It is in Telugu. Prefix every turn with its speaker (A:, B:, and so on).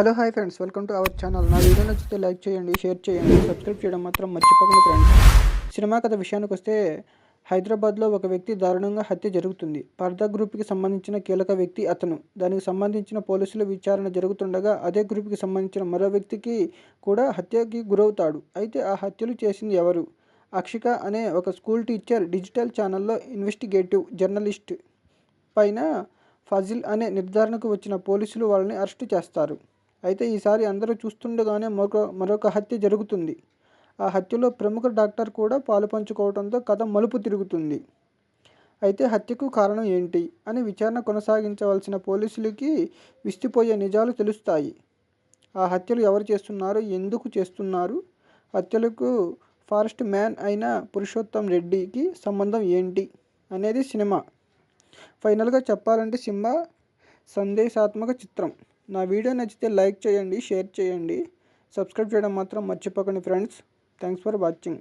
A: Hello hi friends, welcome to our channel. నా వీడియో నచ్చితే లైక్ చేయండి, షేర్ చేయండి, సబ్స్క్రైబ్ చేయడం మాత్రం మర్చిపోకండి ఫ్రెండ్స్. సినిమా కథ విషయానికి వస్తే హైదరాబాద్లో ఒక వ్యక్తి దారుణంగా హత్య జరుగుతుంది. పర్దా గ్రూప్కి సంబంధించిన కీలక వ్యక్తి అతను. దానికి సంబంధించిన పోలీసుల విచారణ జరుగుతుండగా అదే గ్రూప్కి సంబంధించిన మరో వ్యక్తికి కూడా హత్యకి గురవుతాడు. అయితే ఆ హత్యలు చేసింది ఎవరు? అక్షిక అనే ఒక స్కూల్ టీచర్ డిజిటల్ ఛానల్లో ఇన్వెస్టిగేటివ్ జర్నలిస్ట్ పైన ఫజిల్ అనే నిర్ధారణకు వచ్చిన పోలీసులు వాళ్ళని అరెస్టు చేస్తారు. అయితే ఈసారి అందరూ చూస్తుండగానే మరొక హత్య జరుగుతుంది. ఆ హత్యలో ప్రముఖ డాక్టర్ కూడా పాలుపంచుకోవడంతో కథ మలుపు తిరుగుతుంది. అయితే హత్యకు కారణం ఏంటి అని విచారణ కొనసాగించవలసిన పోలీసులకి విస్తుపోయే నిజాలు తెలుస్తాయి. ఆ హత్యలు ఎవరు చేస్తున్నారు, ఎందుకు చేస్తున్నారు, హత్యలకు ఫారెస్ట్ మ్యాన్ అయిన పురుషోత్తం రెడ్డికి సంబంధం ఏంటి అనేది సినిమా. ఫైనల్గా చెప్పాలంటే సినిమా సందేశాత్మక చిత్రం. నా వీడియో నచ్చితే లైక్ చేయండి, షేర్ చేయండి, సబ్స్క్రైబ్ చేయడం మాత్రం మర్చిపోకండి ఫ్రెండ్స్. Thanks for watching.